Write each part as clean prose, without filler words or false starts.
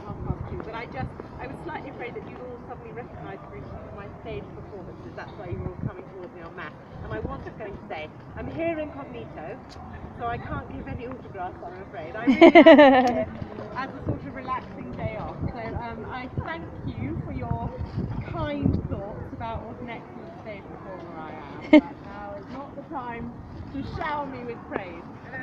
2:30. But I was slightly afraid that you'd all suddenly recognise my stage performances. That's why you were all coming towards me en masse. And I was just going to say, I'm here incognito, so I can't give any autographs, I'm afraid. I really am here as a sort of relaxing day off. So I thank you for your kind thoughts about what an excellent stage performer I am. But now is not the time to shower me with praise. Good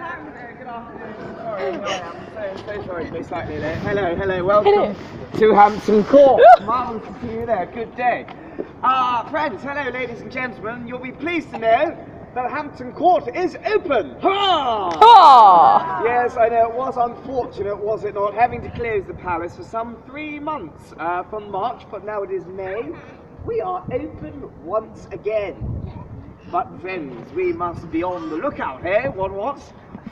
afternoon. Sorry, I am so sorry to be slightly late. Hello, welcome to Hampton Court. Marvellous to see you there, good day. Friends, hello ladies and gentlemen, you'll be pleased to know that Hampton Court is open! Hurrah! Hurrah! Yes, I know, it was unfortunate, was it not, having to close the palace for some 3 months from March, but now it is May. We are open once again. But friends, we must be on the lookout here, what?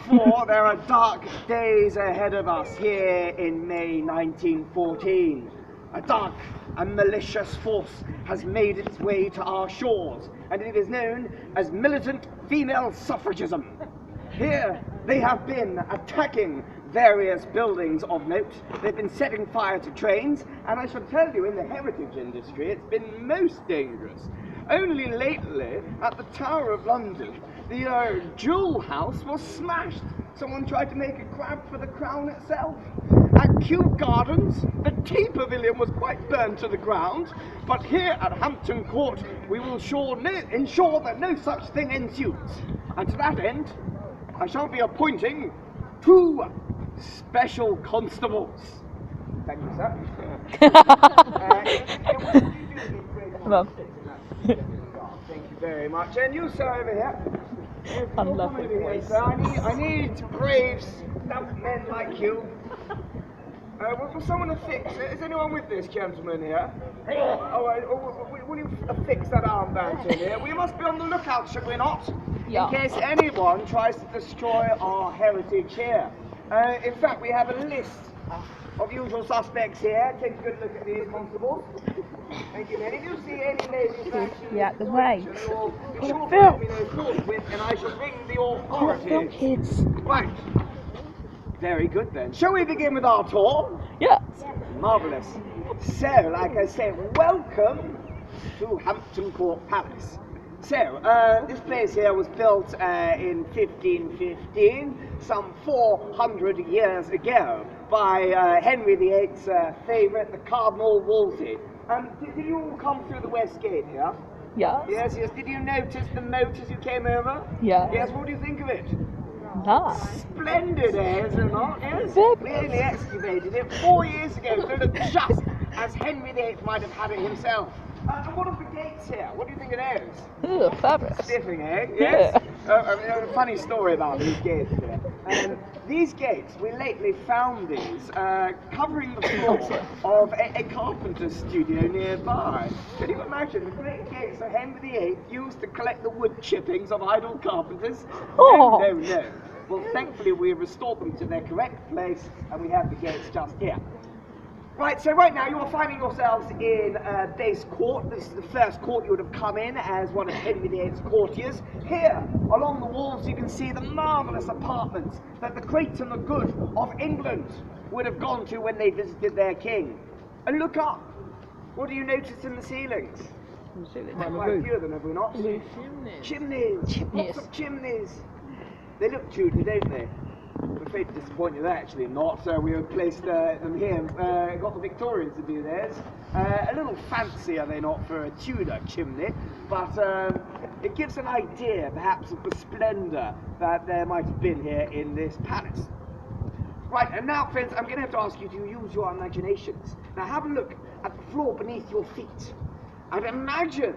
For there are dark days ahead of us here in May 1914. A dark and malicious force has made its way to our shores, and it is known as militant female suffragism. Here they have been attacking various buildings of note. They've been setting fire to trains, and I shall tell you, in the heritage industry, it's been most dangerous. Only lately, at the Tower of London, the Jewel House was smashed. Someone tried to make a grab for the crown itself. At Kew Gardens, the tea pavilion was quite burned to the ground. But here at Hampton Court, we will ensure that no such thing ensues. And to that end, I shall be appointing 2 special constables. Thank you, sir. Thank you very much. And you, sir, over here. I love the voice. Sir. I need brave, stout men like you. Will someone affix? Is anyone with this gentleman here? Will you affix that armband in here? We must be on the lookout, should we not? Yeah. In case anyone tries to destroy our heritage here. In fact, we have a list of usual suspects here. Take a good look at these constables. Thank you, men. If you see any ladies Yeah, the way. be sure to let me know forthwith, and I shall bring the authorities. Kids. Right. Very good then. Shall we begin with our tour? Yes. Marvellous. So, like I said, welcome to Hampton Court Palace. So, this place here was built in 1515, some 400 years ago, by Henry VIII's favourite, the Cardinal Wolsey. Did you all come through the West Gate here? Yes. Yes. Did you notice the moat as you came over? Yes. Yes, what do you think of it? Nice. Splendid, is it not? Yes. Good. We only excavated it 4 years ago, so it looked just as Henry VIII might have had it himself. And what are the gates here? What do you think it is? Ooh, fabulous. Spiffing, eh? Yes? A funny story about these gates here. These gates, we lately found these covering the floor of a carpenter's studio nearby. Can you imagine the great gates that Henry VIII used to collect the wood chippings of idle carpenters? Oh. No. Well, thankfully we restored them to their correct place, and we have the gates just here. Right, so right now you are finding yourselves in Base Court. This is the first court you would have come in as one of Henry VIII's courtiers. Here, along the walls, you can see the marvellous apartments that the great and the good of England would have gone to when they visited their king. And look up. What do you notice in the ceilings? Quite a few of them, have we not? Chimneys. Lots of chimneys. They look Tudor, don't they? I'm afraid to disappoint you, they're actually not. So we have placed them here. Got the Victorians to do theirs. A little fancy, are they not, for a Tudor chimney? But it gives an idea, perhaps, of the splendour that there might have been here in this palace. Right, and now, friends, I'm going to have to ask you to use your imaginations. Now, have a look at the floor beneath your feet, and imagine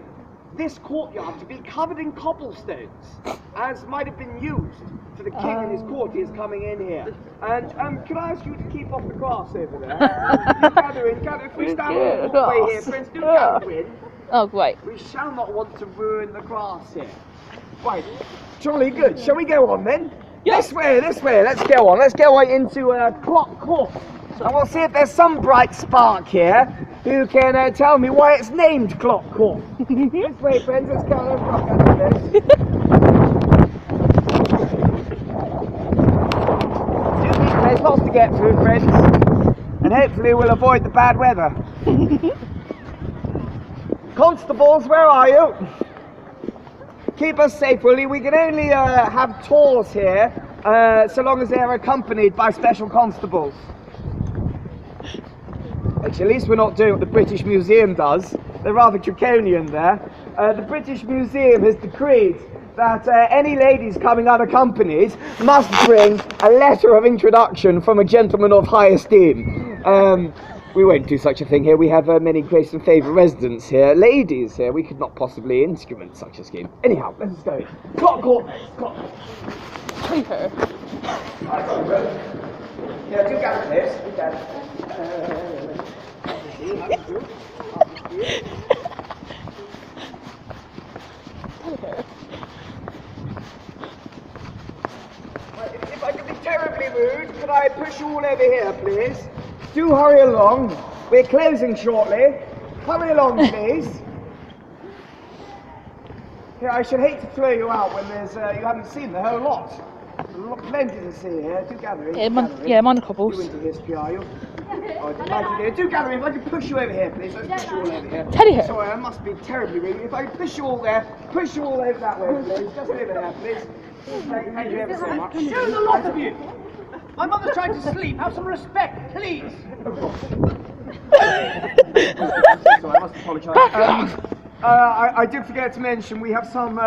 this courtyard to be covered in cobblestones, as might have been used for the king and his courtiers coming in here. And can I ask you to keep off the grass over there? You gather in, if we stand on the walkway here, friends, do gather in. Oh, great. We shall not want to ruin the grass here. Right, jolly good. Shall we go on then? Yes. This way, let's go on. Let's go right into Clock Court. And we'll see if there's some bright spark here who can tell me why it's named Clock Court. This way, friends, let's go. There's lots to get through, friends. And hopefully we'll avoid the bad weather. Constables, where are you? Keep us safe, will you? We can only have tours here so long as they're accompanied by special constables. Actually, at least we're not doing what the British Museum does. They're rather draconian there. The British Museum has decreed that any ladies coming unaccompanied must bring a letter of introduction from a gentleman of high esteem. We won't do such a thing here. We have many grace and favour residents here, ladies here. We could not possibly instrument such a scheme. Anyhow, let's go. Clock court next. Clock court. Yeah, do gather this. Do gather. If I could be terribly rude, could I push you all over here, please? Do hurry along. We're closing shortly. Hurry along, please. Yeah, I should hate to throw you out when there's you haven't seen the whole lot. There's plenty to see here. Do gather in. Yeah, I'm on the cobbles. You into history, are you? Oh, delighted here. Do gather in. If I could push you over here, please. Let's push you all over here. Teddy here. Sorry, I must be terribly rude. If I could push you all there, push you all over that way, please. Just over there, please. Thank you ever so much. Show the lot of you! My mother's trying to sleep. Have some respect, please. Sorry, I must apologise. I did forget to mention we have some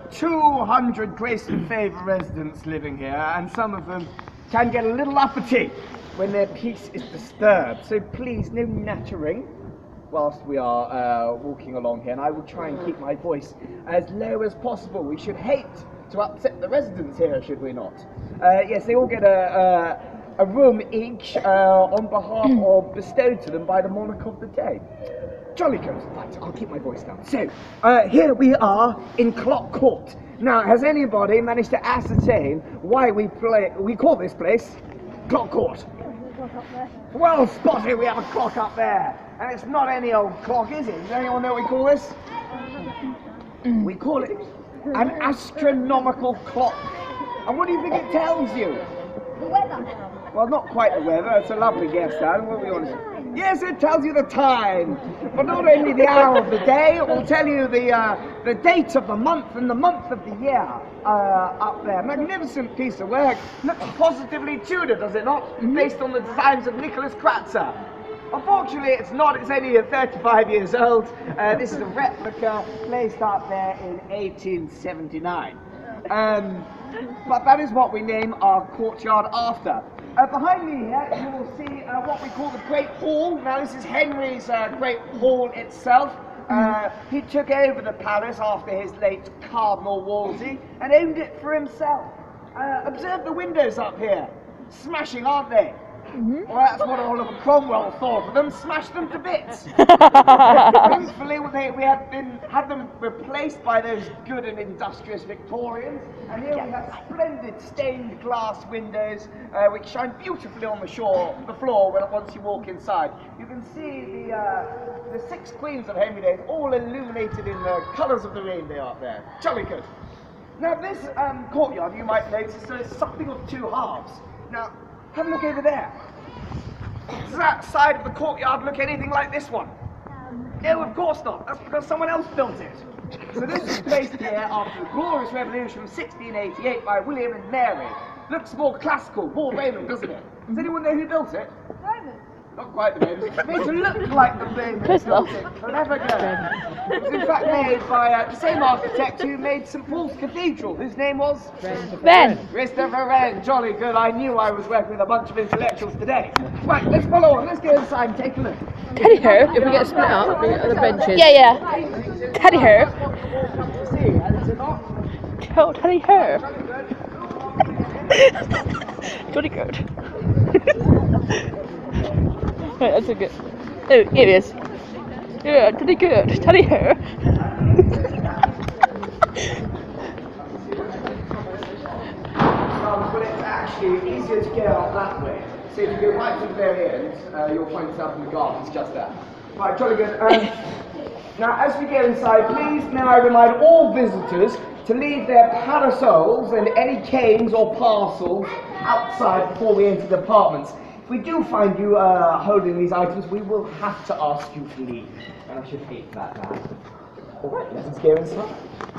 200 grace and favour residents living here, and some of them can get a little uppity when their peace is disturbed. So please, no nattering whilst we are walking along here, and I will try and keep my voice as low as possible. We should hate to upset the residents here, should we not? Yes, they all get a room each on behalf of bestowed to them by the monarch of the day. Jolly good. Right, I'll keep my voice down. So, here we are in Clock Court. Now, has anybody managed to ascertain why we call this place Clock Court? Well spotted, we have a clock up there. And it's not any old clock, is it? Does anyone know what we call this? We call it an astronomical clock. And what do you think it tells you? The weather. Well, not quite the weather. It's a lovely guess, Dan. What do we want to say? Yes, it tells you the time, but not only the hour of the day. It will tell you the date of the month and the month of the year up there. Magnificent piece of work. Looks positively Tudor, does it not? Based on the designs of Nicholas Kratzer. Unfortunately, it's not. It's only 35 years old. This is a replica placed up there in 1879. But that is what we name our courtyard after. Behind me here, you will see what we call the Great Hall. Now, this is Henry's Great Hall itself. He took over the palace after his late Cardinal Wolsey and owned it for himself. Observe the windows up here. Smashing, aren't they? Well, that's what Oliver Cromwell thought of them. Smashed them to bits. Thankfully, we had them replaced by those good and industrious Victorians. And here we have splendid stained glass windows which shine beautifully on the floor once you walk inside. You can see the 6 queens of Henry VIII all illuminated in the colours of the rainbow up there. Jolly good. Now, this courtyard, you might notice, is something of 2 halves. Now, have a look over there. Does that side of the courtyard look anything like this one? No, of course not. That's because someone else built it. So this was placed here after the Glorious Revolution of 1688 by William and Mary. Looks more classical, more Roman, doesn't it? Does anyone know who built it? Roman. Not quite the Romans. It's made to look like the Romans built it. Clever girl. It was in fact made by the same architect who made St Paul's Cathedral, whose name was? Ben. Christopher Wren. Jolly good. I knew I was working with a bunch of intellectuals today. Right, let's follow on. Let's go inside and take a look. Teddy her. If we get split up, we get the benches. Yeah. Teddy her. Oh, Teddy her. Jolly good. Right, that's a good. Oh, it is. Yeah, Teddy good. Teddy her. Well, it's actually easier to get out that way. So if you go right to the very end, you'll find yourself in the gardens just there. Right, jolly good. Now, as we go inside, please may I remind all visitors to leave their parasols and any canes or parcels outside before we enter the apartments. If we do find you holding these items, we will have to ask you to leave. And I should hate that to happen. Alright, let us go inside.